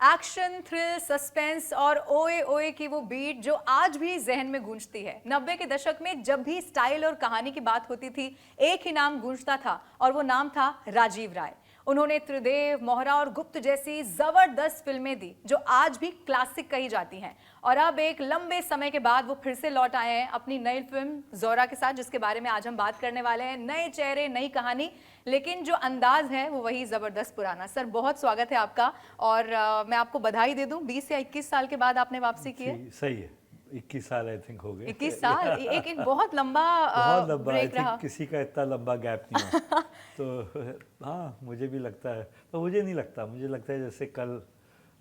Action, thrill, suspense और ओए ओए की वो बीट जो आज भी जहन में गूंजती है। 90 के दशक में जब भी स्टाइल और कहानी की बात होती थी, एक ही नाम गूंजता था और वो नाम था राजीव राय। उन्होंने त्रिदेव, मोहरा और गुप्त जैसी जबरदस्त फिल्में दी जो आज भी क्लासिक कही जाती हैं। और अब एक लंबे समय के बाद वो फिर से लौट आए हैं अपनी नई फिल्म जोरा के साथ, जिसके बारे में आज हम बात करने वाले हैं। नए चेहरे, नई कहानी, लेकिन जो अंदाज है वो वही जबरदस्त पुराना। सर, बहुत स्वागत है आपका। और मैं आपको बधाई दे दूं, 20 या 21 साल के बाद आपने वापसी की है। सही है। 21 साल आई थिंक हो गए। 21 साल एक बहुत लंबा बहुत लंबा, आई ब्रेक थिंक रहा। किसी का इतना लंबा गैप नहीं हुआ। तो हाँ, मुझे भी लगता है, पर मुझे नहीं लगता। मुझे लगता है जैसे कल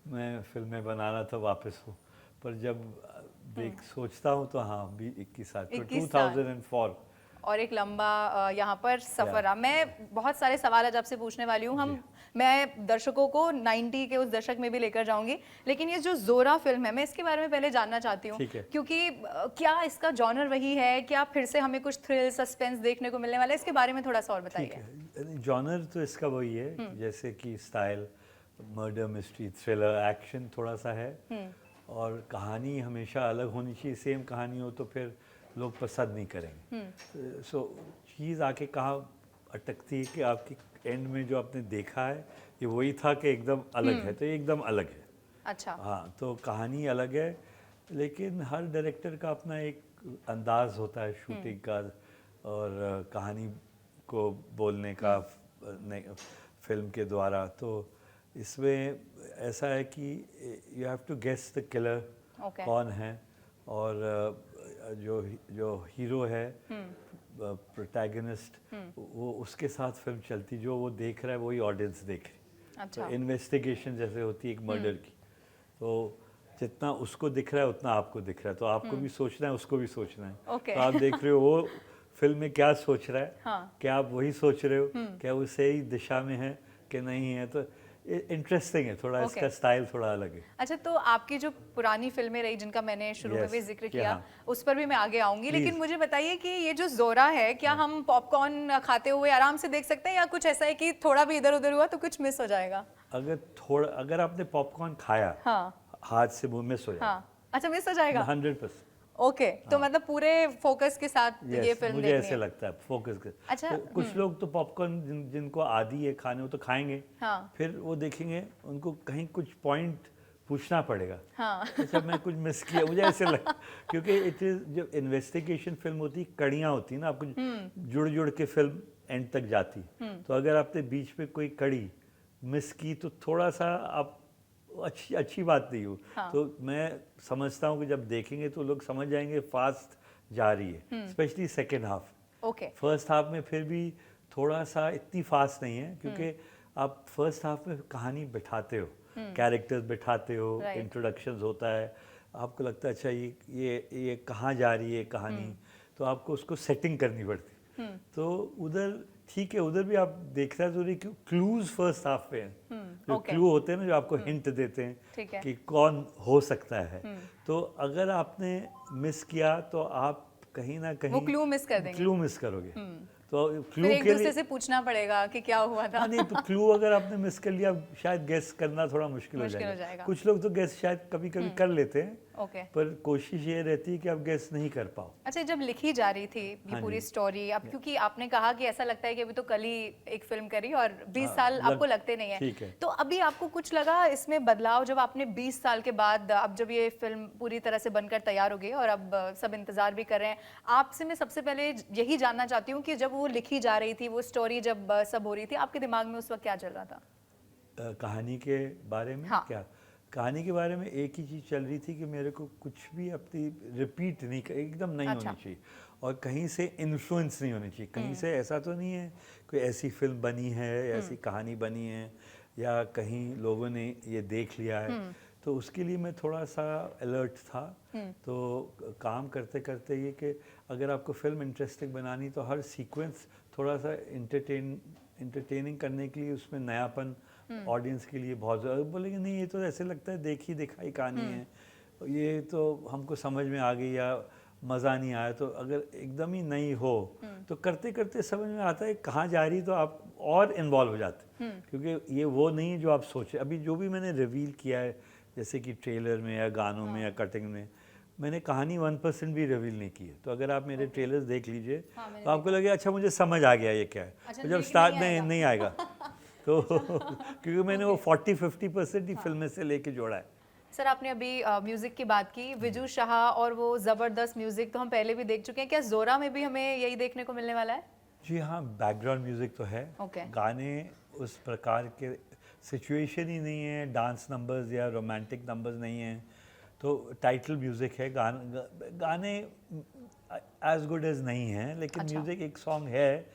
मैं फिल्में बनाना था वापस हूँ, पर जब सोचता हूँ तो हाँ, भी 21 साल, तो 21 साल 2004 और एक लंबा यहाँ पर सफर रहा। मैं बहुत सारे सवाल आज आपसे पूछने वाली हूँ। मैं दर्शकों को 90 के उस दशक में भी लेकर जाऊंगी, लेकिन ये जो जोरा फिल्म है, मैं इसके बारे में पहले जानना चाहती हूँ, क्योंकि क्या इसका जॉनर वही है, क्या फिर से हमें कुछ थ्रिल, सस्पेंस देखने को मिलने वाला है? इसके बारे में थोड़ा सा और बताइए। जॉनर तो इसका वही है, जैसे कि style murder, mystery, thriller, action थोड़ा सा है, और कहानी हमेशा अलग होनी चाहिए। सेम कहानी हो तो फिर लोग पसंद नहीं करेंगे। सो चीज़ आके कहाँ अटकती है कि आपकी एंड में जो आपने देखा है ये वही था कि एकदम अलग है, तो ये एकदम अलग है। अच्छा। हाँ, तो कहानी अलग है, लेकिन हर डायरेक्टर का अपना एक अंदाज होता है शूटिंग का और कहानी को बोलने का फिल्म के द्वारा। तो इसमें ऐसा है कि you have to guess the killer कौन है, और जो हीरो है, प्रोटैगनिस्ट, वो उसके साथ फिल्म चलती, जो वो देख रहा है वही ऑडियंस देख रही। अच्छा। तो इन्वेस्टिगेशन जैसे होती है एक मर्डर की, तो जितना उसको दिख रहा है उतना आपको दिख रहा है, तो आपको भी सोचना है, उसको भी सोचना है। तो आप देख रहे हो वो फिल्म में क्या सोच रहा है, क्या आप वही सोच रहे हो, क्या वो सही दिशा में है कि नहीं है। तो इंटरेस्टिंग है थोड़ा, इसका स्टाइल थोड़ा अलग है। अच्छा, तो आपकी जो पुरानी फिल्में रही, जिनका मैंने शुरू में भी जिक्र किया, उस पर भी मैं आगे आऊंगी, लेकिन मुझे बताइए कि ये जो जोरा है, क्या हम पॉपकॉर्न खाते हुए आराम से देख सकते हैं, या कुछ ऐसा है कि थोड़ा भी इधर उधर हुआ तो कुछ मिस हो जाएगा? अगर आपने पॉपकॉर्न खाया, हाथ से मुंह मिस हो जाएगा। अच्छा, मिस हो जाएगा 100%। ओके। तो मतलब पूरे फोकस के साथ ये फिल्म मुझे ऐसे लगता है, फोकस के। अच्छा। तो कुछ लोग तो पॉपकॉर्न जिनको आदी है खाने, वो तो खाएंगे, फिर वो देखेंगे उनको कहीं कुछ पॉइंट पूछना पड़ेगा। अच्छा, मैं कुछ मिस किया, मुझे ऐसे लगता, क्योंकि इट इज जब इन्वेस्टिगेशन फिल्म होती, कड़ियाँ होती है ना, आपको जुड़ जुड़ के फिल्म एंड तक जाती। तो अगर आपने बीच में कोई कड़ी मिस की तो थोड़ा सा आप अच्छी बात नहीं हो। तो मैं समझता हूँ कि जब देखेंगे तो लोग समझ जाएंगे फास्ट जा रही है, specially second half. First half में फिर भी थोड़ा सा इतनी फास्ट नहीं है, क्योंकि आप फर्स्ट हाफ में कहानी बिठाते हो, कैरेक्टर्स बिठाते हो, इंट्रोडक्शंस होता है, आपको लगता है अच्छा ये कहाँ जा रही है कहानी, तो आपको उसको सेटिंग करनी पड़ती। तो उधर ठीक है, उधर भी आप देखना जरूरी, क्लूज फर्स्ट हाफ पे हैं, जो क्लू होते हैं ना, जो आपको हिंट देते हैं कि कौन हो सकता है। तो अगर आपने मिस किया तो आप कहीं ना कहीं वो क्लू मिस कर देंगे, क्लू मिस करोगे। तो क्लू एक दूसरे से पूछना पड़ेगा कि क्या हुआ था। नहीं, तो क्लू अगर आपने मिस कर लिया, शायद गेस करना थोड़ा मुश्किल हो जाएगा। कुछ लोग तो गेस शायद कभी कभी कर लेते हैं, पर कोशिश ये रहती है कि आप गेस नहीं कर पाओ। अच्छा, जब लिखी जा रही थी ये पूरी स्टोरी, अब क्योंकि आपने कहा कि ऐसा लगता है कि अभी तो कल ही एक फिल्म करी और 20 साल आपको लगते नहीं है, तो अभी आपको कुछ लगा इसमें बदलाव जब आपने 20 साल के बाद, अब जब ये फिल्म पूरी तरह से बनकर तैयार हो गई और अब सब इंतजार भी कर रहे हैं, आपसे मैं सबसे पहले यही जानना चाहती हूँ कि जब वो लिखी जा रही थी, वो स्टोरी जब सब हो रही थी, आपके दिमाग में उस वक्त क्या चल रहा था? कहानी के बारे में? क्या कहानी के बारे में एक ही चीज़ चल रही थी कि मेरे को कुछ भी अपनी रिपीट नहीं, एकदम नहीं होनी चाहिए, और कहीं से इन्फ्लुएंस नहीं होनी चाहिए। कहीं से ऐसा तो नहीं है कोई ऐसी फिल्म बनी है, ऐसी कहानी बनी है, या कहीं लोगों ने ये देख लिया है। तो उसके लिए मैं थोड़ा सा अलर्ट था। तो काम करते करते ये कि अगर आपको फिल्म इंटरेस्टिंग बनानी तो हर सीक्वेंस थोड़ा सा इंटरटेनिंग करने के लिए उसमें नयापन ऑडियंस के लिए बहुत ज़्यादा, बोलेंगे नहीं ये तो ऐसे लगता है देखी दिखाई कहानी है, ये तो हमको समझ में आ गई या मज़ा नहीं आया। तो अगर एकदम ही नहीं हो तो करते करते समझ में आता है कहाँ जा रही, तो आप और इन्वॉल्व हो जाते हैं, क्योंकि ये वो नहीं है जो आप सोचे। अभी जो भी मैंने रिवील किया है, जैसे कि ट्रेलर में या गानों में या कटिंग में, मैंने कहानी 1% भी रिवील नहीं की है। तो अगर आप मेरे ट्रेलर्स देख लीजिए तो आपको लगे अच्छा मुझे समझ आ गया ये क्या है। अच्छा, तो जब स्टार्ट में नहीं आएगा तो क्योंकि मैंने वो 40-50% ही फिल्म से लेके जोड़ा है। सर, आपने अभी म्यूजिक की बात की, विजू शाह और वो जबरदस्त म्यूजिक तो हम पहले भी देख चुके हैं, क्या जोरा में भी हमें यही देखने को मिलने वाला है? जी हाँ, बैकग्राउंड म्यूजिक तो है। गाने उस प्रकार के सिचुएशन ही नहीं है, डांस नंबर्स या रोमांटिक नंबर्स नहीं हैं, तो टाइटल म्यूजिक है। गाने एज गुड एज नहीं हैं, लेकिन म्यूजिक एक सॉन्ग है,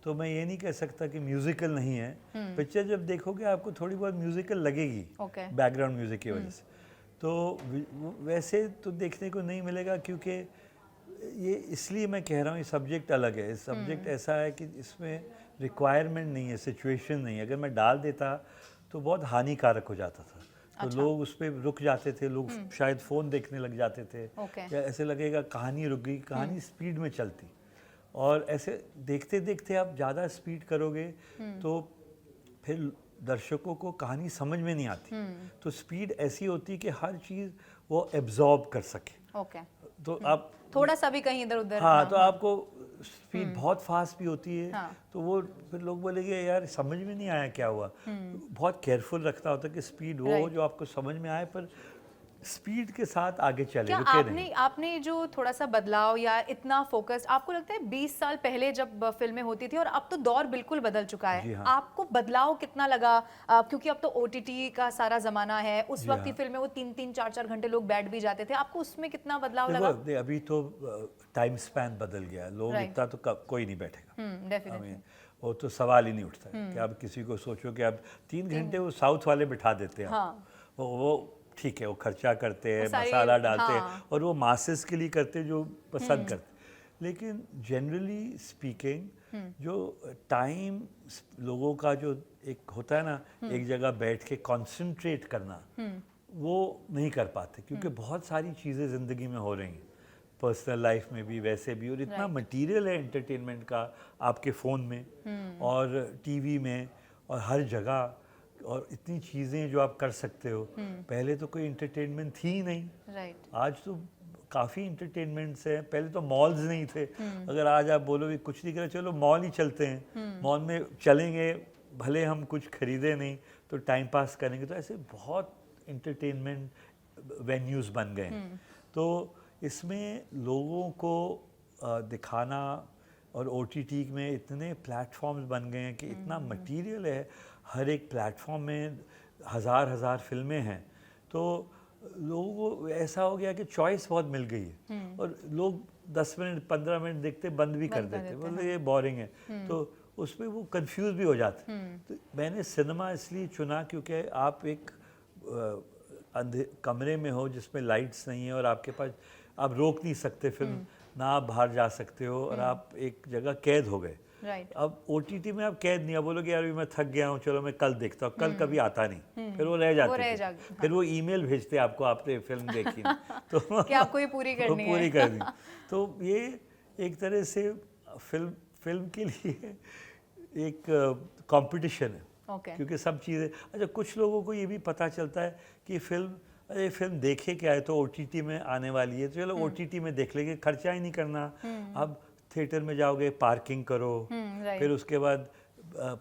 तो मैं ये नहीं कह सकता कि म्यूजिकल नहीं है। पिक्चर जब देखोगे आपको थोड़ी बहुत म्यूजिकल लगेगी बैकग्राउंड म्यूजिक की वजह से। तो वैसे तो देखने को नहीं मिलेगा, क्योंकि ये इसलिए मैं कह रहा हूँ ये सब्जेक्ट अलग है। इस सब्जेक्ट ऐसा है कि इसमें रिक्वायरमेंट नहीं है, सिचुएशन नहीं है। अगर मैं डाल देता तो बहुत हानिकारक हो जाता था। तो लोग उस पर रुक जाते थे, लोग शायद फ़ोन देखने लग जाते थे, या ऐसे लगेगा कहानी रुक गई। कहानी स्पीड में चलती, और ऐसे देखते देखते आप ज़्यादा स्पीड करोगे तो फिर दर्शकों को कहानी समझ में नहीं आती। तो स्पीड ऐसी होती है कि हर चीज़ वो एब्जॉर्ब कर सके। तो आप थोड़ा सा भी कहीं इधर उधर, हाँ, तो आपको स्पीड बहुत फास्ट भी होती है, तो वो फिर लोग बोलेंगे यार समझ में नहीं आया क्या हुआ। बहुत केयरफुल रखता होता है कि स्पीड वो जो आपको समझ में आए, पर स्पीड के साथ आगे चले, क्या रुके आपने नहीं। आपने जो थोड़ा सा बदलाव या इतना फोकस, आपको लगता है 20 साल पहले जब फिल्में होती थी और अब तो दौर बिल्कुल बदल चुका है, हाँ। आपको बदलाव कितना लगा? क्योंकि अब तो OTT का सारा जमाना है, उस वक्त की फिल्में वो 3-3, 4-4 घंटे लोग बैठ भी जाते थे, आपको उसमें कितना बदलाव लगा? अभी तो टाइम स्पैन बदल गया, लोग इतना तो कोई नहीं बैठेगा। वो तो सवाल ही नहीं उठता है कि आप किसी को सोचो कि आप 3 घंटे वो साउथ वाले बिठा देते हैं। वो ठीक है, वो खर्चा करते हैं, मसाला डालते हैं, और वो मासेस के लिए करते हैं जो पसंद करते। लेकिन जनरली स्पीकिंग जो टाइम लोगों का जो एक होता है ना, एक जगह बैठ के कंसंट्रेट करना, वो नहीं कर पाते, क्योंकि बहुत सारी चीज़ें ज़िंदगी में हो रही हैं, पर्सनल लाइफ में भी, वैसे भी, और इतना मटेरियल है एंटरटेनमेंट का आपके फ़ोन में और टीवी में और हर जगह, और इतनी चीज़ें जो आप कर सकते हो। पहले तो कोई इंटरटेनमेंट थी ही नहीं। आज तो काफ़ी इंटरटेनमेंट्स हैं। पहले तो मॉल्स नहीं थे। अगर आज आप बोलोगे कुछ नहीं करें, चलो मॉल ही चलते हैं, मॉल में चलेंगे, भले हम कुछ खरीदे नहीं तो टाइम पास करेंगे। तो ऐसे बहुत इंटरटेनमेंट वेन्यूज़ बन गए हैं। तो इसमें लोगों को दिखाना, और OTT में इतने प्लेटफॉर्म्स बन गए हैं कि इतना मटेरियल है, हर एक प्लेटफॉर्म में हज़ार फिल्में हैं। तो लोगों को ऐसा हो गया कि चॉइस बहुत मिल गई है, और लोग 10 मिनट 15 मिनट देखते बंद भी कर देते, बोलते ये बोरिंग है। तो उसमें वो कंफ्यूज भी हो जाते। तो मैंने सिनेमा इसलिए चुना क्योंकि आप एक कमरे में हो जिसमें लाइट्स नहीं है, और आपके पास, आप रोक नहीं सकते फिल्म, ना आप बाहर जा सकते हो, और आप एक जगह कैद हो गए। अब OTT में आप कैद नहीं, आप बोलोगे यार मैं थक गया हूँ, चलो मैं कल देखता हूँ। कल कभी आता नहीं, फिर वो रह जाते, फिर वो ईमेल भेजते आपको, आपने फिल्म देखी तो कि आपको ये पूरी करनी है। पूरी करनी। तो ये एक तरह से फिल्म के लिए एक कंपटीशन है, क्योंकि सब चीज़ें। अच्छा, कुछ लोगों को ये भी पता चलता है कि फिल्म देखे क्या है, तो OTT में आने वाली है, तो चलो OTT में देख लेंगे, खर्चा ही नहीं करना। अब थिएटर में जाओगे, पार्किंग करो, फिर उसके बाद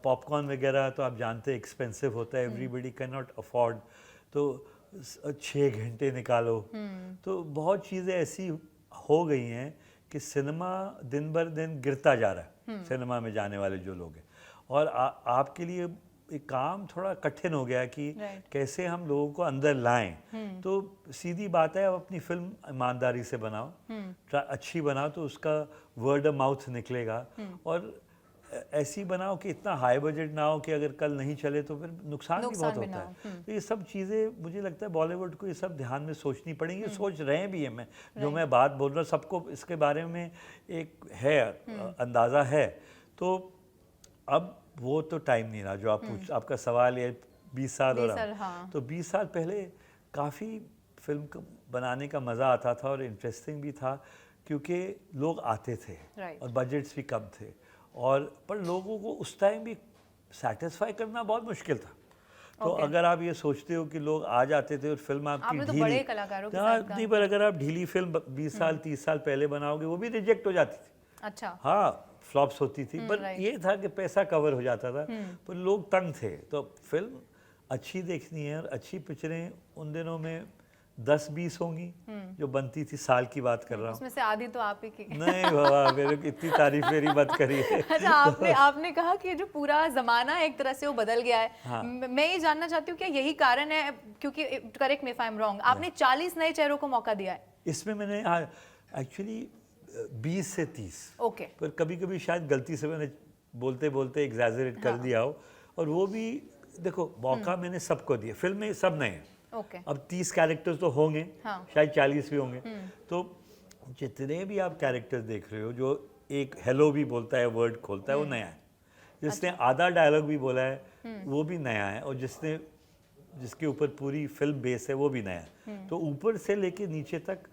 पॉपकॉर्न वगैरह तो आप जानते हैं एक्सपेंसिव होता है, एवरीबडी कैन नॉट अफोर्ड, तो 6 घंटे निकालो। तो बहुत चीज़ें ऐसी हो गई हैं कि सिनेमा दिन बर दिन गिरता जा रहा है, सिनेमा में जाने वाले जो लोग हैं। और आपके लिए एक काम थोड़ा कठिन हो गया कि कैसे हम लोगों को अंदर लाएं। तो सीधी बात है, आप अपनी फिल्म ईमानदारी से बनाओ, अच्छी बनाओ, तो उसका वर्ड ऑफ माउथ निकलेगा। और ऐसी बनाओ कि इतना हाई बजट ना हो कि अगर कल नहीं चले तो फिर नुकसान भी बहुत होता है। तो ये सब चीज़ें मुझे लगता है बॉलीवुड को ये सब ध्यान में सोचनी पड़ेंगी, सोच रहे भी हैं। जो मैं बात बोल रहा हूँ, सबको इसके बारे में एक है अंदाज़ा है। तो अब वो तो टाइम नहीं रहा जो आप आपका सवाल है 20 साल और तो 20 साल पहले काफ़ी फिल्म बनाने का मज़ा आता था, और इंटरेस्टिंग भी था, क्योंकि लोग आते थे और बजट्स भी कम थे। और पर लोगों को उस टाइम भी सेटिस्फाई करना बहुत मुश्किल था। तो अगर आप ये सोचते हो कि लोग आ जाते थे और फिल्म आपकी तो ढीली, बड़े कलाकारों के साथ नहीं, पर अगर आप ढीली फिल्म 20 साल 30 साल पहले बनाओगे वो भी रिजेक्ट हो जाती थी। अच्छा। हाँ, फ्लॉप्स होती थी, पर ये था कि पैसा कवर हो जाता था, पर लोग तंग थे। तो फिल्म अच्छी देखनी है, और अच्छी पिक्चरें उन दिनों में 10-20 होंगी जो बनती थी, साल की बात कर रहा हूँ। उसमें से आधी तो आप ही की। नहीं बाबा, मेरे को इतनी तारीफ मेरी मत करिए। अच्छा, आपने कहा कि जो पूरा जमाना एक तरह से वो बदल गया है। हाँ। मैं ये जानना चाहती हूँ क्या यही कारण है, क्योंकि correct me if I am wrong, आपने 40 नए चेहरों को मौका दिया है इसमें। मैंने एक्चुअली 20 से 30, ओके, पर कभी कभी शायद गलती से मैंने बोलते बोलते एग्जैजरेट कर दिया हो, और वो भी देखो, मौका मैंने सबको दिया। फिल्म में सब नए हैं, ओके, अब 30 कैरेक्टर्स तो होंगे, हाँ। शायद 40 भी होंगे। तो जितने भी आप कैरेक्टर्स देख रहे हो, जो एक हेलो भी बोलता है, वर्ड खोलता है, वो नया है। जिसने आधा डायलॉग भी बोला है वो भी नया है, और जिसके ऊपर पूरी फिल्म बेस है वो भी नया है। तो ऊपर से लेके नीचे तक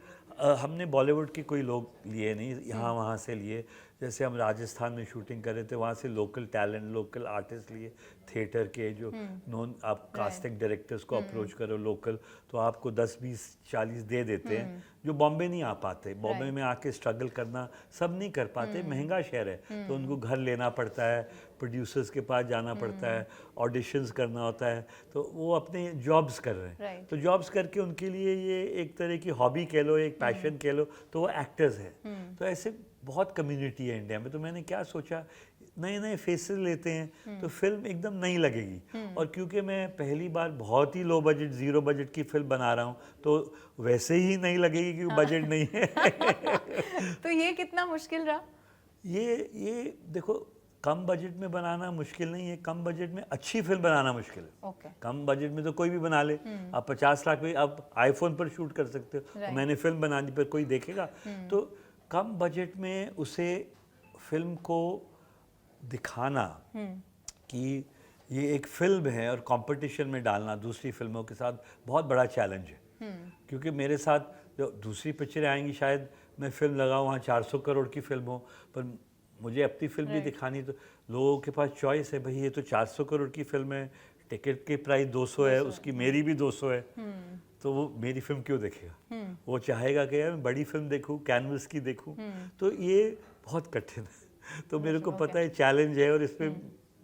हमने बॉलीवुड के कोई लोग लिए नहीं, यहाँ वहाँ से लिए। जैसे हम राजस्थान में शूटिंग कर रहे थे, वहाँ से लोकल टैलेंट, लोकल आर्टिस्ट लिए, थिएटर के जो नॉन, आप कास्टिंग डायरेक्टर्स को अप्रोच करो लोकल, तो आपको 10, 20, 40 दे देते हैं, जो बॉम्बे नहीं आ पाते। बॉम्बे में आके स्ट्रगल करना सब नहीं कर पाते, महंगा शहर है, तो उनको घर लेना पड़ता है, प्रोड्यूसर्स के पास जाना पड़ता है, ऑडिशंस करना होता है, तो वो अपने जॉब्स कर रहे हैं। तो जॉब्स करके उनके लिए ये एक तरह की हॉबी कह लो, एक पैशन कह लो, तो वो एक्टर्स हैं। तो ऐसे बहुत कम्युनिटी है इंडिया में। तो मैंने क्या सोचा, नए नए फेसेस लेते हैं तो फिल्म एकदम नई लगेगी। और क्योंकि मैं पहली बार बहुत ही लो बजट, 0 बजट की फिल्म बना रहा हूँ, तो वैसे ही नहीं लगेगी क्योंकि बजट नहीं है। तो ये कितना मुश्किल रहा? ये देखो, कम बजट में बनाना मुश्किल नहीं है, कम बजट में अच्छी फिल्म बनाना मुश्किल है। कम बजट में तो कोई भी बना ले, आप 50 लाख में आप आईफोन पर शूट कर सकते हो, मैंने फिल्म बना दी, पर कोई देखेगा? तो कम बजट में उसे फिल्म को दिखाना कि ये एक फिल्म है, और कंपटीशन में डालना दूसरी फिल्मों के साथ, बहुत बड़ा चैलेंज है। क्योंकि मेरे साथ जो दूसरी पिक्चरें आएंगी, शायद मैं फिल्म लगाऊँ वहाँ 400 करोड़ की फिल्म हो, पर मुझे अपनी फिल्म भी दिखानी, तो लोगों के पास चॉइस है, भाई ये तो 400 करोड़ की फिल्म है, टिकट की प्राइस 200 है, उसकी मेरी भी 200 है, तो वो मेरी फिल्म क्यों देखेगा? वो चाहेगा कि यार मैं बड़ी फिल्म देखूं, कैनवस की देखूं। तो ये बहुत कठिन है। तो मेरे को पता है चैलेंज है, और इस पर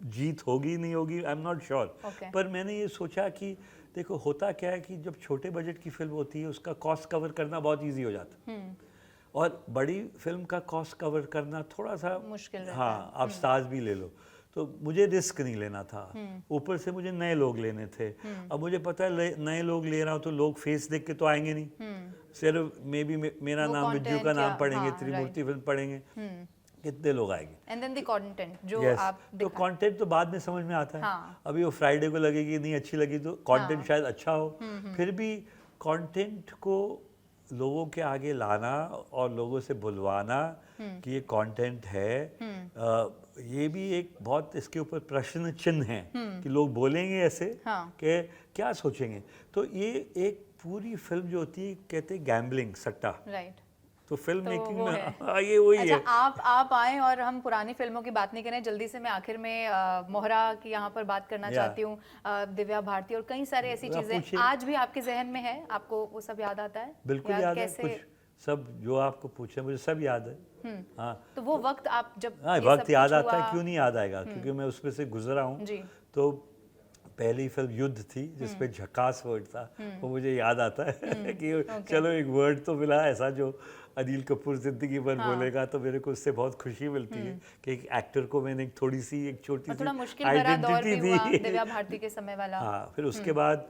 जीत होगी नहीं होगी, आई एम नॉट श्योर। पर मैंने ये सोचा कि देखो, होता क्या है कि जब छोटे बजट की फिल्म होती है, उसका कॉस्ट कवर करना बहुत ईजी हो जाता है, और बड़ी फिल्म का कॉस्ट कवर करना थोड़ा सा मुश्किल। हाँ, आप स्टार्स भी ले लो, तो मुझे रिस्क नहीं लेना था। ऊपर से मुझे नए लोग लेने थे। अब मुझे पता है नए लोग ले रहा हूँ, तो लोग फेस देख के तो आएंगे नहीं, सिर्फ मे बी मेरा नाम, विज्जू का नाम पढ़ेंगे, त्रिमूर्ति फिल्म पढ़ेंगे, कितने लोग आएंगे। एंड देन द कंटेंट जो आप तो कंटेंट तो बाद में समझ में आता है। अभी वो फ्राइडे को लगेगी, नहीं अच्छी लगी तो कंटेंट शायद अच्छा हो, फिर भी कंटेंट को लोगों के आगे लाना और लोगों से बुलवाना कि ये कंटेंट है, ये भी एक बहुत इसके ऊपर प्रश्न चिन्ह है कि लोग बोलेंगे ऐसे कि क्या सोचेंगे। तो ये एक पूरी फिल्म जो होती है, कहते हैं गैम्बलिंग, सट्टा। राइट। तो फिल्म मेकिंग में ये वही है। आप आए, और हम पुरानी फिल्मों की बात नहीं करें, जल्दी से मैं आखिर में मोहरा की यहाँ पर बात करना चाहती हूँ, दिव्या भारती, और कई सारे ऐसी चीजें आज भी आपके जहन में है, आपको वो सब याद आता है? बिल्कुल याद है, कुछ सब जो आपको पूछे मुझे सब याद है। हाँ, तो वो वक्त आप जब वक्त याद आता है, क्यों नहीं याद आएगा, क्योंकि मैं उसमें से गुजरा हूँ। तो पहली फिल्म युद्ध थी, जिसपे झकास वर्ड था, वो मुझे याद आता है कि चलो एक वर्ड तो मिला ऐसा जो अनिल कपूर जिंदगी भर बोलेगा, तो मेरे को उससे बहुत खुशी मिलती है कि एक एक्टर को मैंने एक छोटी सी आइडेंटिटी दी, दिव्या भारती के समय वाला। हाँ, फिर उसके बाद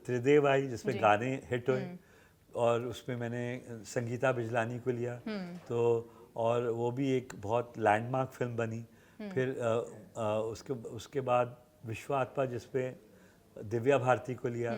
त्रिदेव आई, जिसमें गाने हिट हुए, और उसमें मैंने संगीता बिजलानी को लिया, तो और वो भी एक बहुत लैंडमार्क फिल्म बनी। फिर उसके बाद विश्वात्मा, जिसपे दिव्या भारती को लिया,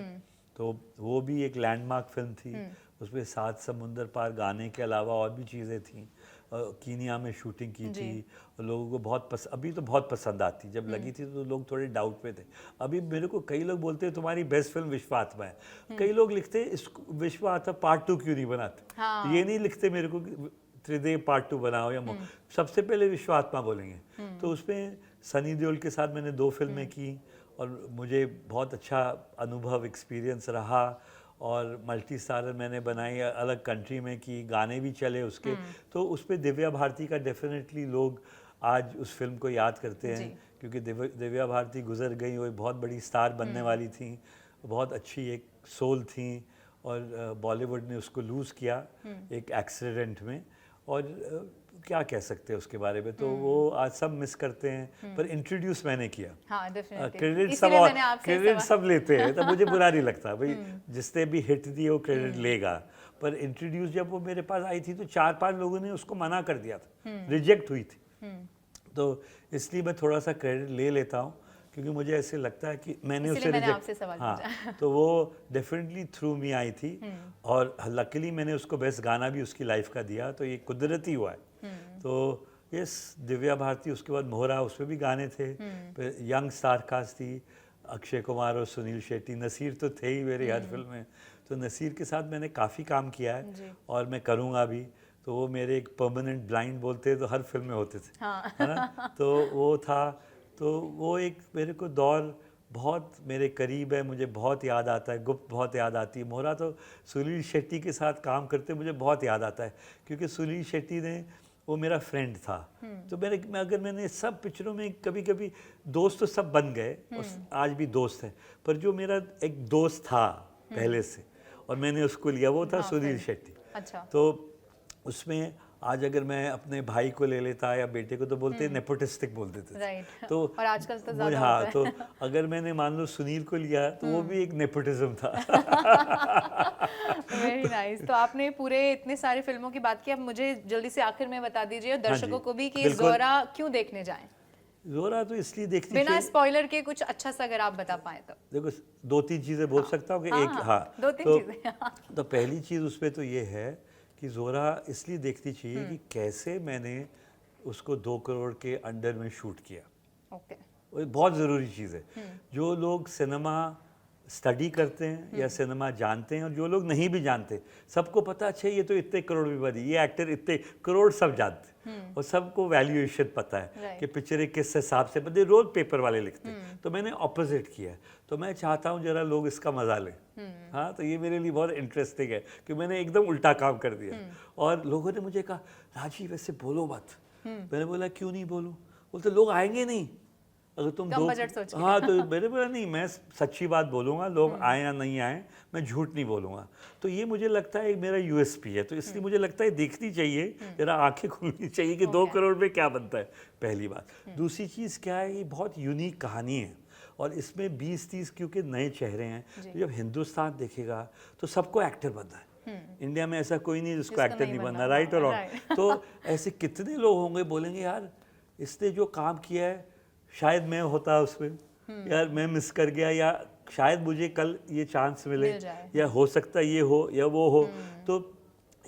तो वो भी एक लैंडमार्क फिल्म थी। उसमें 7 समुंदर पार गाने के अलावा और भी चीज़ें थीं। कीनिया में शूटिंग की थी, और लोगों को बहुत अभी तो बहुत पसंद आती, जब लगी थी तो लोग थोड़े डाउट पे थे। अभी मेरे को कई लोग बोलते हैं तुम्हारी बेस्ट फिल्म विश्वात्मा है। कई लोग लिखते हैं इस विश्वात्मा पार्ट 2 क्यों नहीं बनाते। ये नहीं लिखते मेरे को त्रिदेव पार्ट 2 बनाओ, या सबसे पहले विश्वात्मा बोलेंगे। तो उसमें सनी देओल के साथ मैंने 2 फिल्में की और मुझे बहुत अच्छा अनुभव एक्सपीरियंस रहा। और मल्टी स्टारर मैंने बनाई, अलग कंट्री में की, गाने भी चले उसके। तो उस पर दिव्या भारती का डेफिनेटली लोग आज उस फिल्म को याद करते हैं, क्योंकि दिव्या भारती गुजर गई, वो एक बहुत बड़ी स्टार बनने वाली थी, बहुत अच्छी एक सोल थी, और बॉलीवुड ने उसको लूज़ किया एक एक्सीडेंट में। और क्या कह सकते हैं उसके बारे में, तो वो आज सब मिस करते हैं। पर इंट्रोड्यूस मैंने किया, क्रेडिट सब लेते हैं, तो मुझे बुरा नहीं लगता भाई, जिसने भी हिट दी वो क्रेडिट लेगा। पर इंट्रोड्यूस जब वो मेरे पास आई थी तो 4-5 लोगों ने उसको मना कर दिया था, रिजेक्ट हुई थी। तो इसलिए मैं थोड़ा सा क्रेडिट ले लेता हूँ, क्योंकि मुझे ऐसे लगता है कि मैंने उसे रिजेक्ट, हाँ, तो वो डेफिनेटली थ्रू मी आई थी। और लकीली मैंने उसको बेस्ट गाना भी उसकी लाइफ का दिया, तो ये कुदरती हुआ है। तो यस, दिव्या भारती, उसके बाद मोहरा, उसमें भी गाने थे, फिर यंग स्टार कास्ट थी, अक्षय कुमार और सुनील शेट्टी, नसीर तो थे ही मेरे हर फिल्म में। तो नसीर के साथ मैंने काफ़ी काम किया है और मैं करूँगा भी। तो वो मेरे एक परमानेंट ब्लाइंड बोलते तो हर फिल्म में होते थे, है ना। तो वो था, तो वो एक मेरे को दौर बहुत मेरे करीब है, मुझे बहुत याद आता है। गुप्त बहुत याद आती है। मोहरा तो सुनील शेट्टी के साथ काम करते मुझे बहुत याद आता है, क्योंकि सुनील शेट्टी ने, वो मेरा फ्रेंड था। तो मैंने सब पिक्चरों में कभी कभी दोस्त तो सब बन गए और आज भी दोस्त हैं, पर जो मेरा एक दोस्त था पहले से और मैंने उसको लिया, वो था सुनील शेट्टी। अच्छा। तो उसमें आज अगर मैं अपने भाई को ले लेता या बेटे को, तो बोलते नेपोटिस्टिक बोल देते थे। राइट। तो और आजकल तो ज़्यादा हाँ, होता तो अगर मैंने मान लो सुनील को लिया तो वो भी एक नेपोटिज्म था। Very nice. तो आपने पूरे इतने सारे फिल्मों की बात की, अब मुझे जल्दी से आखिर में बता दीजिए दर्शकों को भी कि ज़ोरा क्यों देखने जाएं। ज़ोरा तो इसलिए देखती, बिना स्पॉइलर के कुछ अच्छा सा अगर आप बता पाए तो। देखो, 2-3 चीज़ें बोल सकता हूँ कि एक, हाँ, 2-3 चीज़ें। तो पहली चीज़ उसमें तो ये है कि ज़ोरा इसलिए देखनी चाहिए कि कैसे मैंने उसको 2 करोड़ के अंडर में शूट किया। ओके। वो बहुत ज़रूरी चीज़ है। जो लोग सिनेमा स्टडी करते हैं या सिनेमा जानते हैं, और जो लोग नहीं भी जानते, सबको पता, अच्छा ये तो इतने करोड़ में बनी, ये एक्टर इतने करोड़, सब जानते हैं और सबको वैल्यूएशन पता है कि पिक्चरें किस हिसाब से बने, रोज पेपर वाले लिखते हैं। तो मैंने ऑपोजिट किया है। तो मैं चाहता हूँ जरा लोग इसका मज़ा लें। हाँ, तो ये मेरे लिए बहुत इंटरेस्टिंग है कि मैंने एकदम उल्टा काम कर दिया। और लोगों ने मुझे कहा, राजीव ऐसे बोलो मत। मैंने बोला क्यों नहीं बोलूँ? बोलते लोग आएंगे नहीं अगर तुम कम बजट सोच के। हाँ, तो मैंने बोला नहीं, मैं सच्ची बात बोलूँगा, लोग आए या नहीं आए, मैं झूठ नहीं बोलूँगा। तो ये मुझे लगता है मेरा यूएसपी है। तो इसलिए मुझे लगता है देखनी चाहिए, जरा आंखें खुलनी चाहिए कि 2 करोड़ में क्या बनता है, पहली बात। दूसरी चीज़ क्या है, ये बहुत यूनिक कहानी है और इसमें 20-30 क्योंकि नए चेहरे हैं। जब हिंदुस्तान देखेगा तो सबको एक्टर बनना है। इंडिया में ऐसा कोई नहीं जिसको एक्टर नहीं बनना, राइट और रॉन्ग। तो ऐसे कितने लोग होंगे बोलेंगे यार इसने जो काम किया है शायद मैं होता उसमें, यार मैं मिस कर गया, या शायद मुझे कल ये चांस मिले, या हो सकता ये हो या वो हो। तो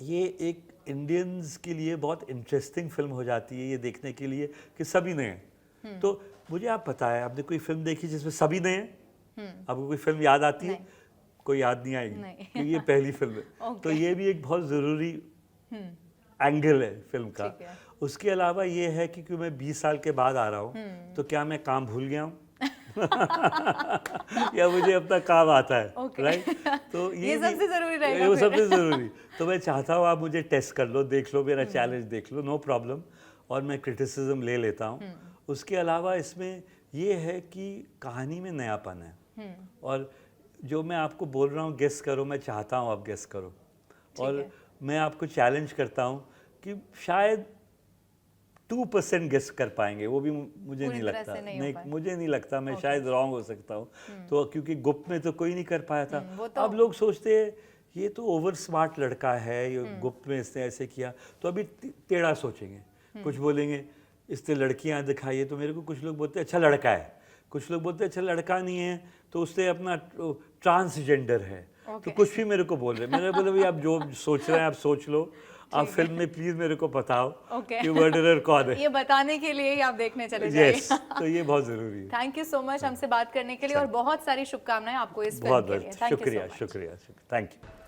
ये एक इंडियंस के लिए बहुत इंटरेस्टिंग फिल्म हो जाती है ये देखने के लिए कि सभी नए हैं। तो मुझे आप पता है, आपने कोई फिल्म देखी जिसमें सभी नए हैं? आपको कोई फिल्म याद आती है? कोई याद नहीं आएगी क्योंकि ये पहली फिल्म है। तो ये भी एक बहुत ज़रूरी एंगल है फिल्म का। उसके अलावा ये है कि क्योंकि मैं 20 साल के बाद आ रहा हूँ, तो क्या मैं काम भूल गया हूँ? या मुझे अपना काम आता है, राइट? तो ये सबसे ज़रूरी रहेगा। वो सबसे ज़रूरी। तो मैं चाहता हूँ आप मुझे टेस्ट कर लो, देख लो, मेरा चैलेंज देख लो, नो प्रॉब्लम। और मैं क्रिटिसिज्म ले लेता हूँ। उसके अलावा इसमें ये है कि कहानी में नयापन है। और जो मैं आपको बोल रहा हूँ गेस करो, मैं चाहता हूँ आप गेस करो। और मैं आपको चैलेंज करता हूँ कि शायद 2% गेस कर पाएंगे, वो भी मुझे नहीं लगता। नहीं, मुझे नहीं लगता, मैं शायद रॉन्ग हो सकता हूँ। तो क्योंकि गुप्त में तो कोई नहीं कर पाया था। तो अब लोग सोचते हैं ये तो ओवर स्मार्ट लड़का है, ये गुप्त में इसने ऐसे किया, तो अभी टेढ़ा सोचेंगे। कुछ बोलेंगे इसने लड़कियाँ दिखाई है, तो मेरे को कुछ लोग बोलते हैं अच्छा लड़का है, कुछ लोग बोलते हैं अच्छा लड़का नहीं है तो उससे अपना ट्रांसजेंडर है। तो कुछ भी मेरे को बोल रहे, मैंने बोला भाई आप जो सोच रहे हैं आप सोच लो, आप फिल्म में प्लीज मेरे को बताओ कि मर्डरर कौन है। ये बताने के लिए ही आप देखने चले जाइए। yes, तो ये बहुत जरूरी है। थैंक यू सो मच हमसे बात करने के लिए और बहुत सारी शुभकामनाएं आपको इस फिल्म के लिए। शुक्रिया, थैंक यू।